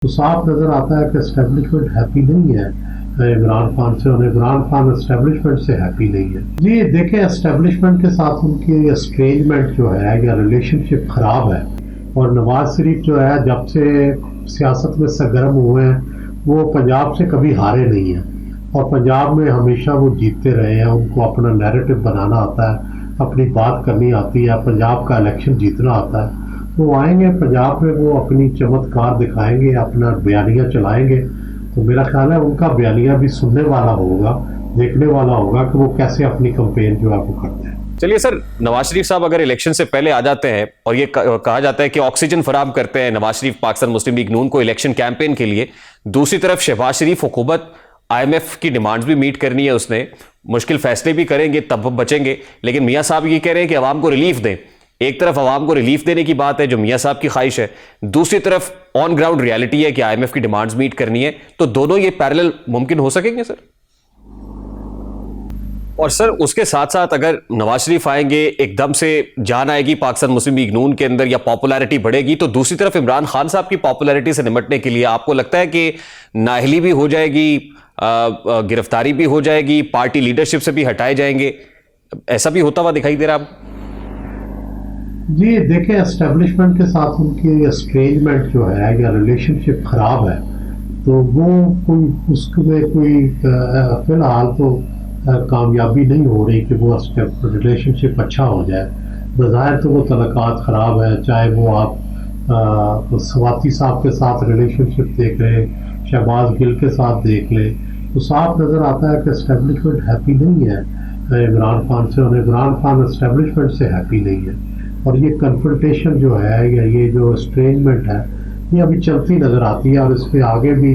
तो साफ नज़र आता है कि एस्टेब्लिशमेंट हैप्पी नहीं है इमरान खान से, और इमरान खान एस्टेब्लिशमेंट से हैप्पी नहीं है। जी देखें, एस्टेब्लिशमेंट के साथ उनकी एस्ट्रेंजमेंट जो है या रिलेशनशिप ख़राब है, और नवाज शरीफ जो है जब से सियासत में सरगर्म हुए हैं वो पंजाब से कभी हारे नहीं हैं, और पंजाब में हमेशा वो जीतते रहे हैं। उनको अपना नैरेटिव बनाना आता है, अपनी बात करनी आती है, पंजाब का इलेक्शन जीतना आता है। वो आएंगे पंजाब में, वो अपनी चमत्कार दिखाएंगे, अपना बयानिया चलाएंगे। तो मेरा ख्याल है उनका बयानिया भी सुनने वाला होगा, देखने वाला होगा कि वो कैसे अपनी कंपेन जो है वो करते हैं। चलिए सर, नवाज शरीफ साहब अगर इलेक्शन से पहले आ जाते हैं और ये कहा जाता है कि ऑक्सीजन फराहम करते हैं नवाज शरीफ पाकिस्तान मुस्लिम लीग नून को इलेक्शन कैंपेन के लिए, दूसरी तरफ शहबाज शरीफ हुकूमत IMF की डिमांड्स भी मीट करनी है, उसने मुश्किल फैसले भी करेंगे तब वो बचेंगे, लेकिन मियां साहब ये कह रहे हैं कि अवाम को रिलीफ दें। एक तरफ अवाम को रिलीफ देने की बात है जो मियां साहब की ख्वाहिश है, दूसरी तरफ ऑन ग्राउंड रियलिटी है कि IMF की डिमांड्स मीट करनी है। तो दोनों ये पैरेलल मुमकिन हो सकेंगे सर? और सर उसके साथ साथ अगर नवाज शरीफ आएंगे, एकदम से जान आएगी पाकिस्तान मुस्लिम लीग नून के अंदर या पॉपुलैरिटी बढ़ेगी, तो दूसरी तरफ इमरान खान साहब की पॉपुलैरिटी से निपटने के लिए आपको लगता है कि नाअहली भी हो जाएगी, गिरफ्तारी भी हो जाएगी, पार्टी लीडरशिप से भी हटाए जाएंगे, ऐसा भी होता हुआ दिखाई दे रहा है आपको? जी देखें, एस्टेब्लिशमेंट के साथ उनकी एस्ट्रेंजमेंट जो है या रिलेशनशिप ख़राब है, तो वो कोई उसमें कोई फिलहाल तो कामयाबी नहीं हो रही कि वो रिलेशनशिप अच्छा हो जाए। बज़ाहिर तो वो तलक़ात ख़राब है, चाहे वो आप स्वाति साहब के साथ रिलेशनशिप देख लें, शहबाज गिल के साथ देख लें, तो साफ नज़र आता है कि एस्टेब्लिशमेंट हैप्पी नहीं है इमरान खान से, और इमरान खान एस्टेब्लिशमेंट से हैप्पी नहीं है। और ये कन्फ्रंटेशन जो है या ये जो स्ट्रेंजमेंट है ये अभी चलती नज़र आती है, और इसमें आगे भी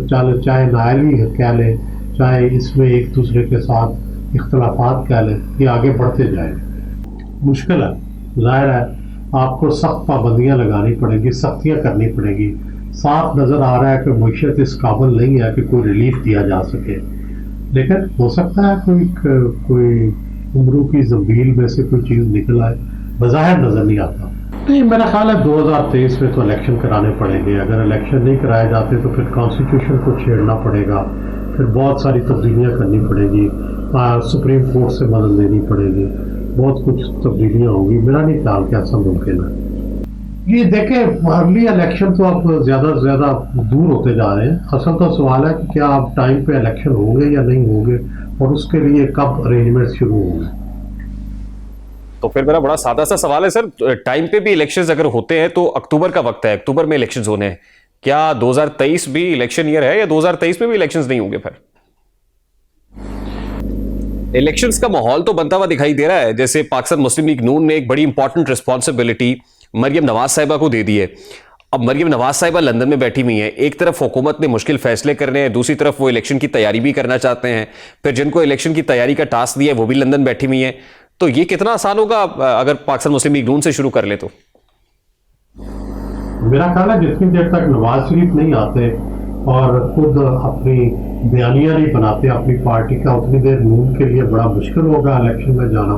चाहे नाअहली कह लें, चाहे इसमें एक दूसरे के साथ इख्तलाफात कह लें, ये आगे बढ़ते जाएंगे। मुश्किल है, ज़ाहिर है आपको सख्त पाबंदियाँ लगानी पड़ेगी, सख्तियाँ करनी पड़ेगी। साफ नज़र आ रहा है कि मईशत इस काबिल नहीं है कि कोई रिलीफ दिया जा सके, लेकिन हो सकता है कोई उम्रों की जंबील में से कोई चीज़ निकल आए, बज़ाहिर नज़र नहीं आता। नहीं, मेरा ख्याल है 2023 में तो इलेक्शन कराने पड़ेंगे। अगर इलेक्शन नहीं कराए जाते तो फिर कॉन्स्टिट्यूशन को छेड़ना पड़ेगा, फिर बहुत सारी तब्दीलियाँ करनी पड़ेगी, सुप्रीम कोर्ट से मदद लेनी पड़ेगी, बहुत कुछ तब्दीलियाँ होंगी। मेरा नहीं ख्याल कि ऐसा मुमकिन है। ये देखें, अर्ली इलेक्शन तो अब ज़्यादा से ज़्यादा दूर होते जा रहे हैं। असल तो सवाल है कि क्या अब टाइम पे इलेक्शन होंगे या नहीं होंगे, और उसके लिए कब अरेंजमेंट शुरू होंगे। तो फिर मेरा बड़ा सादा सा सवाल है सर, टाइम पे भी इलेक्शंस अगर होते हैं तो अक्टूबर का वक्त है, अक्टूबर में इलेक्शंस होने हैं, क्या 2023 भी इलेक्शन ईयर है या 2023 में भी इलेक्शंस नहीं होंगे? फिर इलेक्शंस का माहौल तो बनता हुआ दिखाई दे रहा है, जैसे पाकिस्तान मुस्लिम लीग नून ने एक बड़ी इंपॉर्टेंट रिस्पॉन्सिबिलिटी मरियम नवाज साहिबा को दे दी है। अब मरियम नवाज साहिबा लंदन में बैठी हुई हैं, एक तरफ हुकूमत ने मुश्किल फैसले करने हैं, दूसरी तरफ वो इलेक्शन की तैयारी भी करना चाहते हैं, फिर जिनको इलेक्शन की तैयारी का टास्क दिया है वो भी लंदन बैठी हुई हैं। तो ये कितना आसान होगा अगर पाकिस्तान मुस्लिम लीग नून से शुरू कर ले तो? मेरा ख्याल है जितनी देर तक नवाज शरीफ नहीं आते और खुद अपनी बयानिया नहीं बनाते अपनी पार्टी का, उतनी देर नून के लिए बड़ा मुश्किल होगा इलेक्शन में जाना।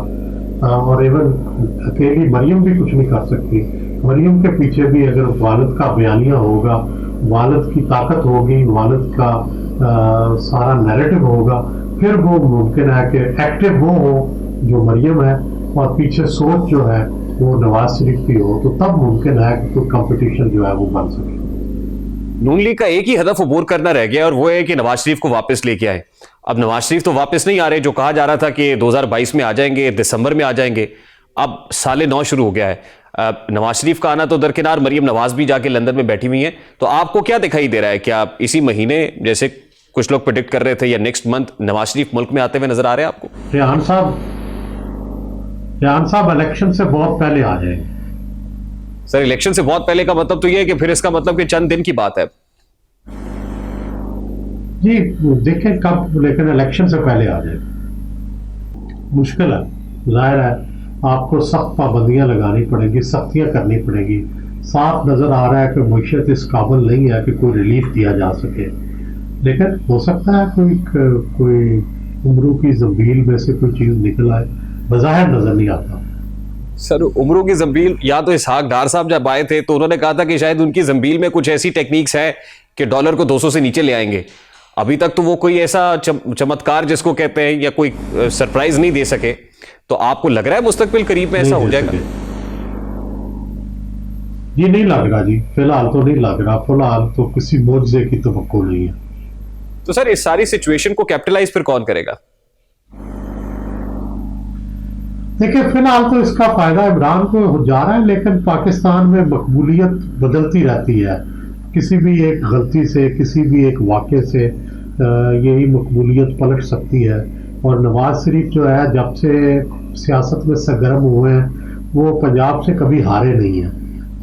और इवन अकेली मरियम भी कुछ नहीं कर सकती। मरियम के पीछे भी अगर वालिद का बयानिया होगा, वालिद की ताकत होगी, वालिद का सारा नैरेटिव होगा, फिर वो मुमकिन है कि एक्टिव वो हो जो मरियम है, और पीछे सोच जो है वो नवाज शरीफ की हो, तो तब मुमकिन है कि कोई कंपटीशन जो है वो बन सके। नून लीग का एक ही हदफ अबूर करना रह गया और वो है कि नवाज शरीफ को वापस लेके आए। अब नवाज शरीफ तो वापस नहीं आ रहे, जो कहा जा रहा था कि 2022 में आ जाएंगे, दिसंबर में आ जाएंगे, अब साले 9 शुरू हो गया है। नवाज शरीफ का आना तो दरकिनार, मरियम नवाज भी जाके लंदन में बैठी हुई हैं। तो आपको क्या दिखाई दे रहा है, क्या इसी महीने जैसे कुछ लोग प्रेडिक्ट कर रहे थे या नेक्स्ट मंथ नवाज शरीफ मुल्क में आते हुए नजर आ रहे हैं आपको? रेहान साहब इलेक्शन से बहुत पहले आ जाएंगे। सर इलेक्शन से बहुत पहले का मतलब तो ये है कि फिर इसका मतलब कि चंद दिन की बात है। जी देखें कब, लेकिन इलेक्शन से पहले आ जाएगा। मुश्किल है, जाहिर है आपको सख्त पाबंदियां लगानी पड़ेगी, सख्तियां करनी पड़ेगी। साफ नजर आ रहा है कि मईशत इस काबिल नहीं है कि कोई रिलीफ दिया जा सके, लेकिन हो सकता है कोई उम्रों की जंबील में से कोई चीज़ निकल आए, बज़ाहिर नजर नहीं आता। सर उमरों की जंबील, या तो इसहाक डार साहब जब आए थे तो उन्होंने कहा था कि शायद उनकी जंबील में कुछ ऐसी टेक्निक्स है कि डॉलर को 200 से नीचे ले आएंगे। अभी तक तो वो कोई ऐसा चमत्कार जिसको कहते हैं या कोई सरप्राइज नहीं दे सके। तो आपको लग रहा है मुस्तकबिल करीब में ऐसा नहीं हो दे जाएगा? सके। जी नहीं लग रहा जी, फिलहाल तो नहीं लग रहा। फिलहाल तो किसी मुआवजे की तवक्को नहीं है। तो सर इस सारी सिचुएशन को कैपिटलाइज फिर कौन करेगा? देखिए फिलहाल तो इसका फायदा इमरान को हो जा रहा है, लेकिन पाकिस्तान में मकबूलियत बदलती रहती है। किसी भी एक गलती से, किसी भी एक वाक़े से यही मकबूलियत पलट सकती है। और नवाज शरीफ जो है, जब से सियासत में सरगर्म हुए हैं, वो पंजाब से कभी हारे नहीं हैं।